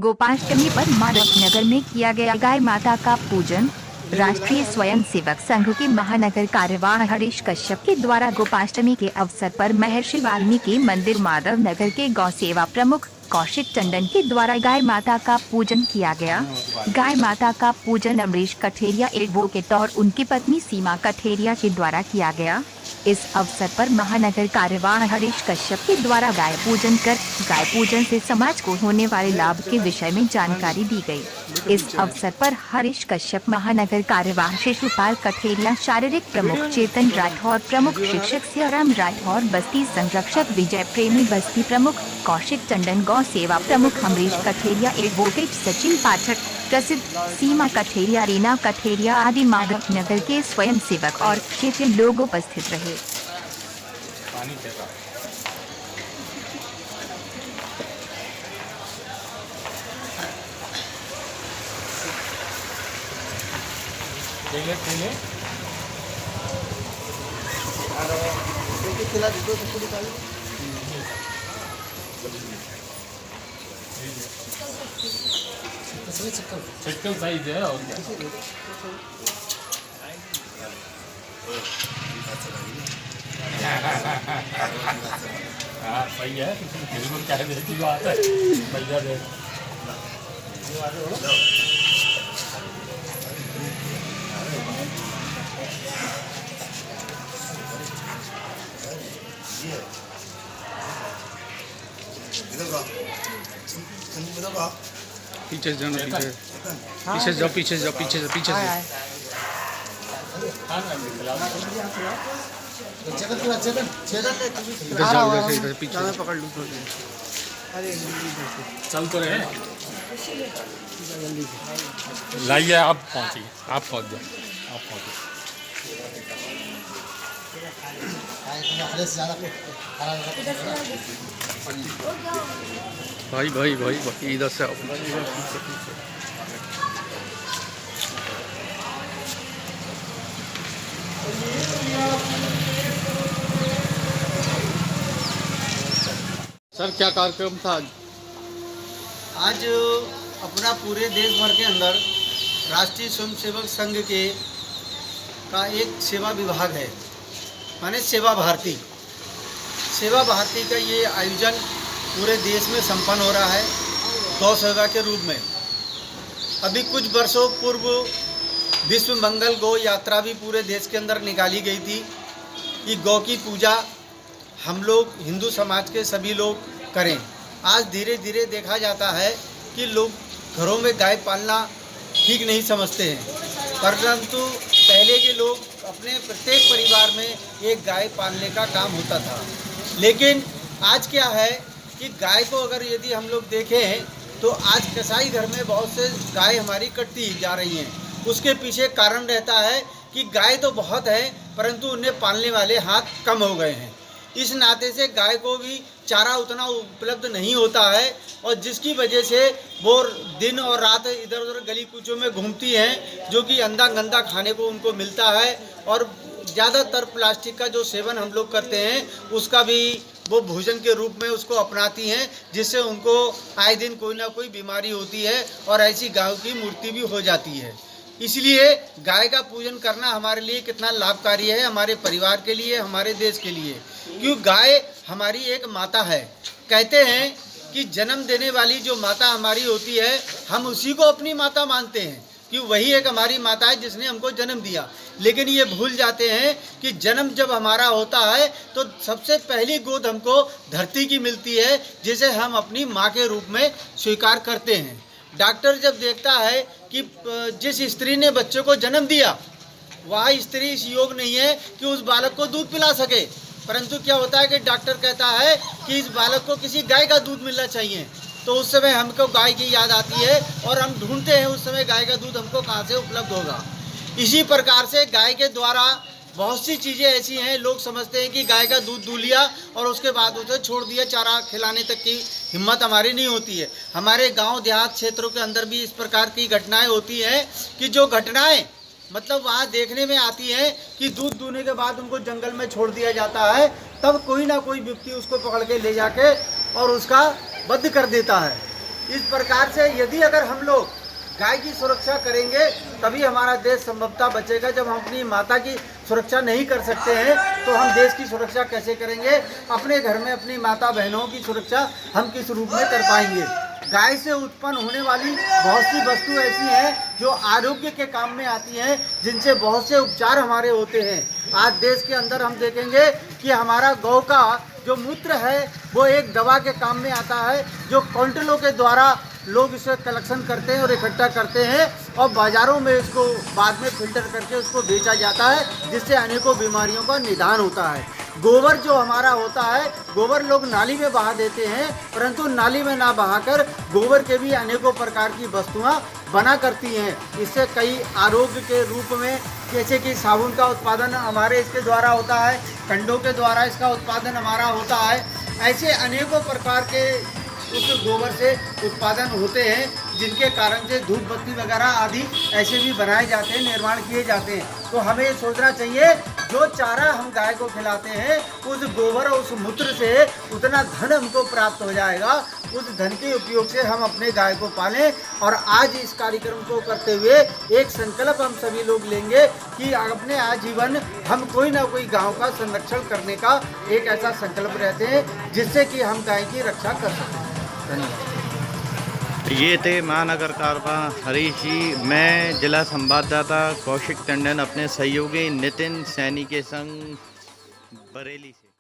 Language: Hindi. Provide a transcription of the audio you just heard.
गोपाष्टमी पर माधवनगर में किया गया गाय माता का पूजन। राष्ट्रीय स्वयंसेवक संघ के महानगर कार्यवाह हरीश कश्यप के द्वारा गोपाष्टमी के अवसर पर महर्षि वाल्मीकि मंदिर माधवनगर के गौ सेवा प्रमुख कौशिक टंडन के द्वारा गाय माता का पूजन किया गया। गाय माता का पूजन अमरीश कठेरिया एडवोकेट और उनकी पत्नी सीमा कठेरिया के द्वारा किया गया। इस अवसर पर महानगर कार्यवाह हरीश कश्यप के द्वारा गाय पूजन कर गाय पूजन से समाज को होने वाले लाभ के विषय में जानकारी दी गई। इस अवसर पर हरीश कश्यप महानगर कार्यवाह शिशुपाल कठेरिया शारीरिक प्रमुख चेतन राठौर प्रमुख शिक्षक सियाराम राठौर बस्ती संरक्षक विजय प्रेमी बस्ती प्रमुख कौशिक टंडन गौ सेवा प्रमुख अमरीश कठेरिया एडवोकेट सचिन पाठक प्रसिद्ध सीमा कठेरिया रीना कठेरिया आदि माधवनगर के स्वयंसेवक और क्षेत्रीय लोग उपस्थित रहे। चक्कर साइज है और क्या हाँ सही है बिल्कुल क्या है की बात है भैया दे पीछे जाना पीछे जाओ पीछे जाओ पीछे जाओ पीछे जाओ इधर जाओ उधर से इधर पीछे पकड़ लूँ चल तो रहे लाइए आप पहुँचिए आप पहुँच जाओ आप पहुँचिए भाई भाई भाई भाई इधर से आओ सर क्या कार्यक्रम था आज अपना पूरे देश भर के अंदर राष्ट्रीय स्वयंसेवक संघ के का एक सेवा विभाग है माने सेवा भारती का ये आयोजन पूरे देश में संपन्न हो रहा है गौ सेवा के रूप में। अभी कुछ वर्षों पूर्व विश्व मंगल गौ यात्रा भी पूरे देश के अंदर निकाली गई थी कि गौ की पूजा हम लोग हिंदू समाज के सभी लोग करें। आज धीरे धीरे देखा जाता है कि लोग घरों में गाय पालना ठीक नहीं समझते हैं, परंतु पहले के लोग अपने प्रत्येक परिवार में एक गाय पालने का काम होता था। लेकिन आज क्या है कि गाय को अगर यदि हम लोग देखें तो आज कसाई घर में बहुत से गाय हमारी कटती जा रही हैं। उसके पीछे कारण रहता है कि गाय तो बहुत है परंतु उन्हें पालने वाले हाथ कम हो गए हैं। इस नाते से गाय को भी चारा उतना उपलब्ध नहीं होता है और जिसकी वजह से वो दिन और रात इधर उधर गली कूचों में घूमती हैं, जो कि अंधा गंदा खाने को उनको मिलता है। और ज़्यादातर प्लास्टिक का जो सेवन हम लोग करते हैं उसका भी वो भोजन के रूप में उसको अपनाती हैं, जिससे उनको आए दिन कोई ना कोई बीमारी होती है और ऐसी गायों की मृत्यु भी हो जाती है। इसलिए गाय का पूजन करना हमारे लिए कितना लाभकारी है, हमारे परिवार के लिए, हमारे देश के लिए, क्योंकि गाय हमारी एक माता है। कहते हैं कि जन्म देने वाली जो माता हमारी होती है हम उसी को अपनी माता मानते हैं कि वही एक हमारी माता है जिसने हमको जन्म दिया। लेकिन ये भूल जाते हैं कि जन्म जब हमारा होता है तो सबसे पहली गोद हमको धरती की मिलती है, जिसे हम अपनी माँ के रूप में स्वीकार करते हैं। डॉक्टर जब देखता है कि जिस स्त्री ने बच्चे को जन्म दिया वह स्त्री इस योग नहीं है कि उस बालक को दूध पिला सके, परंतु क्या होता है कि डॉक्टर कहता है कि इस बालक को किसी गाय का दूध मिलना चाहिए। तो उस समय हमको गाय की याद आती है और हम ढूंढते हैं उस समय गाय का दूध हमको कहाँ से उपलब्ध होगा। इसी प्रकार से गाय के द्वारा बहुत सी चीज़ें ऐसी हैं, लोग समझते हैं कि गाय का दूध दूह लिया और उसके बाद उसे छोड़ दिया, चारा खिलाने तक की हिम्मत हमारी नहीं होती है। हमारे गांव देहात क्षेत्रों के अंदर भी इस प्रकार की घटनाएं होती हैं कि जो घटनाएं मतलब वहाँ देखने में आती है कि दूध दूहने के बाद उनको जंगल में छोड़ दिया जाता है, तब कोई ना कोई व्यक्ति उसको पकड़ के ले जाके और उसका वध कर देता है। इस प्रकार से यदि अगर हम लोग गाय की सुरक्षा करेंगे तभी हमारा देश संभवतः बचेगा। जब हम अपनी माता की सुरक्षा नहीं कर सकते हैं तो हम देश की सुरक्षा कैसे करेंगे? अपने घर में अपनी माता बहनों की सुरक्षा हम किस रूप में कर पाएंगे? गाय से उत्पन्न होने वाली बहुत सी वस्तु ऐसी हैं जो आरोग्य के काम में आती हैं, जिनसे बहुत से उपचार हमारे होते हैं। आज देश के अंदर हम देखेंगे कि हमारा गौ का जो मूत्र है वो एक दवा के काम में आता है, जो क्विंटलों के द्वारा लोग इसे कलेक्शन करते हैं और इकट्ठा करते हैं और बाज़ारों में इसको बाद में फिल्टर करके उसको बेचा जाता है, जिससे अनेकों बीमारियों का निदान होता है। गोबर जो हमारा होता है, गोबर लोग नाली में बहा देते हैं, परंतु नाली में ना बहाकर गोबर के भी अनेकों प्रकार की वस्तुएं बना करती हैं। इससे कई आरोग्य के रूप में, जैसे कि साबुन का उत्पादन हमारे इसके द्वारा होता है, कंडों के द्वारा इसका उत्पादन हमारा होता है। ऐसे अनेकों प्रकार के उस गोबर से उत्पादन होते हैं, जिनके कारण से धूप बत्ती वगैरह आदि ऐसे भी बनाए जाते हैं, निर्माण किए जाते हैं। तो हमें ये सोचना चाहिए, जो चारा हम गाय को खिलाते हैं उस गोबर और उस मूत्र से उतना धन हमको प्राप्त हो जाएगा। उस धन के उपयोग से हम अपने गाय को पालें। और आज इस कार्यक्रम को करते हुए एक संकल्प हम सभी लोग लेंगे कि अपने आजीवन हम कोई ना कोई गांव का संरक्षण करने का एक ऐसा संकल्प रहते हैं, जिससे कि हम गाय की रक्षा कर सकें। धन्यवाद। ये थे महानगर कारवा हरीश जी। मैं जिला संवाददाता कौशिक टंडन अपने सहयोगी नितिन सैनी के संग बरेली से।